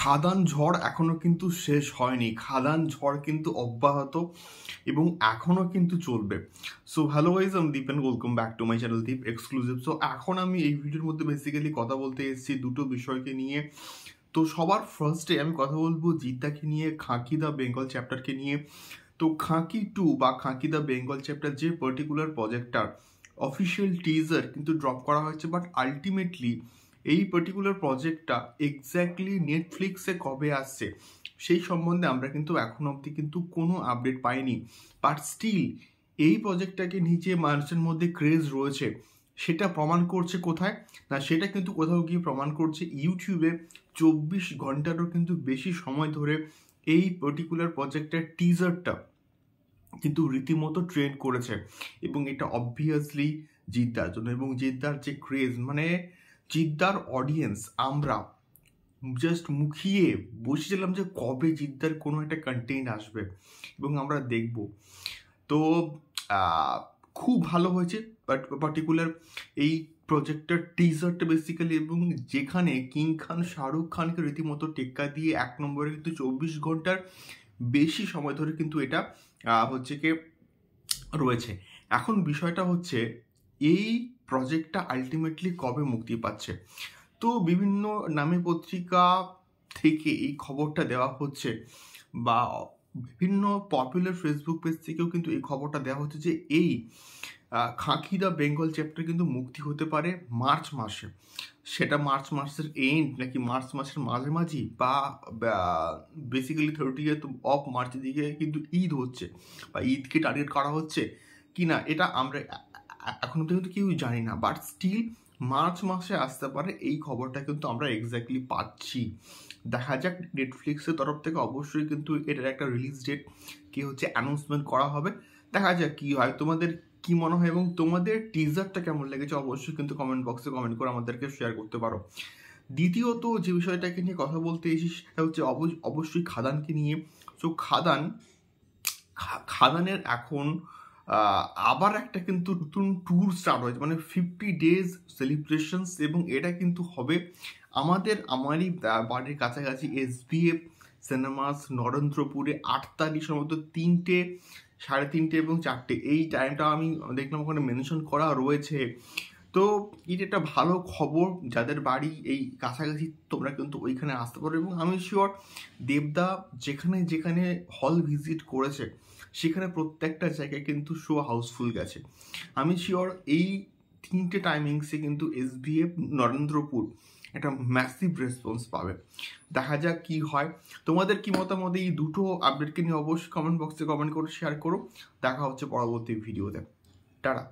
খাদান ঝড় এখনো কিন্তু শেষ হয়নি। খাদান ঝড় কিন্তু অব্যাহত এবং এখনো কিন্তু চলবে। সো হ্যালো গাইজ, আমি Deep and welcome back to my channel Deep exclusive. So এখন আমি এই ভিডিওর মধ্যে বেসিক্যালি কথা বলতে এসেছি দুটো বিষয়কে নিয়ে। তো সবার ফার্স্টে আমি কথা বলবো জিদ্দাকে নিয়ে, খাঁকি দ্য বেঙ্গল চ্যাপ্টারকে নিয়ে। তো খাঁকি 2 বা খাঁকি দ্য বেঙ্গল চ্যাপ্টার যে পার্টিকুলার প্রজেক্টটার অফিসিয়াল টিজার কিন্তু ড্রপ করা হয়েছে, বাট আলটিমেটলি এই পার্টিকুলার প্রজেক্টটা এক্স্যাক্টলি নেটফ্লিক্সে কবে আসছে সেই সম্বন্ধে আমরা কিন্তু এখন অবধি কিন্তু কোনো আপডেট পাইনি। বাট স্টিল এই প্রজেক্টটাকে নিয়ে যে মানুষের মধ্যে ক্রেজ রয়েছে সেটা প্রমাণ করছে কোথায় না, সেটা কিন্তু কোথাও গিয়ে প্রমাণ করছে ইউটিউবে 24 ঘন্টারও কিন্তু বেশি সময় ধরে এই পার্টিকুলার প্রজেক্টের টিজারটা কিন্তু রীতিমতো ট্রেন্ড করেছে। এবং এটা অবভিয়াসলি জিদ্দার জন্য, এবং জিদ্দার যে ক্রেজ, মানে জিদ্দার অডিয়েন্স আমরা জাস্ট মুখিয়ে বসেছিলাম যে কবে জিদ্দার কোনো একটা কন্টেন্ট আসবে এবং আমরা দেখব। তো খুব ভালো হয়েছে বাট পার্টিকুলার এই প্রজেক্টের টিজারটা বেসিক্যালি, এবং যেখানে কিং খান শাহরুখ খানকে রীতিমতো টেক্কা দিয়ে 1 নম্বরে কিন্তু 24 ঘন্টার বেশি সময় ধরে কিন্তু এটা হচ্ছে কি রয়েছে। এখন বিষয়টা হচ্ছে এই প্রজেক্টটা আলটিমেটলি কবে মুক্তি পাচ্ছে। তো বিভিন্ন নামী পত্রিকা থেকে এই খবরটা দেওয়া হচ্ছে, বা বিভিন্ন পপুলার ফেসবুক পেজ থেকেও কিন্তু এই খবরটা দেওয়া হচ্ছে যে এই খাঁকি দ্য বেঙ্গল চ্যাপ্টার কিন্তু মুক্তি হতে পারে মার্চ মাসে। সেটা মার্চ মাসের এন্ড নাকি মার্চ মাসের মাঝামাঝি, বা বেসিক্যালি 30th অফ মার্চের দিকে কিন্তু ঈদ হচ্ছে বা ঈদকে টার্গেট করা হচ্ছে কি না, এটা আমরা এখনো পর্যন্ত কেউ জানি না। বাট স্টিল মার্চ মাসে আসতে পারে এই খবরটা কিন্তু আমরা এক্স্যাক্টলি পাচ্ছি। দেখা যাক, নেটফ্লিক্সের তরফ থেকে অবশ্যই কিন্তু এটার একটা রিলিজ ডেট কি হচ্ছে অ্যানাউন্সমেন্ট করা হবে। দেখা যাক কি হয়। তোমাদের কি মনে হয় এবং তোমাদের টিজারটা কেমন লেগেছে অবশ্যই কিন্তু কমেন্ট বক্সে কমেন্ট করে আমাদেরকে শেয়ার করতে পারো। দ্বিতীয়ত যে বিষয়টাকে নিয়ে কথা বলতে এসেছি সেটা হচ্ছে অবশ্যই খাদানকে নিয়ে। সো খাদানের এখন আবার একটা কিন্তু নতুন ট্যুর স্টার্ট হয়েছে, মানে 50 days সেলিব্রেশনস, এবং এটা কিন্তু হবে আমারই বাড়ির কাছাকাছি SBF সিনেমাস নরেন্দ্রপুরে 8 তারিখ সম্ভবত 3টে, 3:30 এবং 4টে, এই টাইমটা আমি দেখলাম ওখানে মেনশন করা রয়েছে। তো এটা একটা ভালো খবর, যাদের বাড়ি এই কাছাকাছি তোমরা কিন্তু ওইখানে আসতে পারো। এবং আমি শিওর দেবদা যেখানে যেখানে হল ভিজিট করেছে সেখানে প্রত্যেকটা জায়গায় কিন্তু শো হাউসফুল গেছে। আমি শিওর এই 3টে টাইমিংসে কিন্তু SBF নরেন্দ্রপুর একটা ম্যাসিভ রেসপন্স পাবে। দেখা যাক কি হয়। তোমাদের কি মতামত এই দুটো আপডেটকে নিয়ে অবশ্যই কমেন্ট বক্সে কমেন্ট করে শেয়ার করো। দেখা হচ্ছে পরবর্তী ভিডিওতে। টাটা।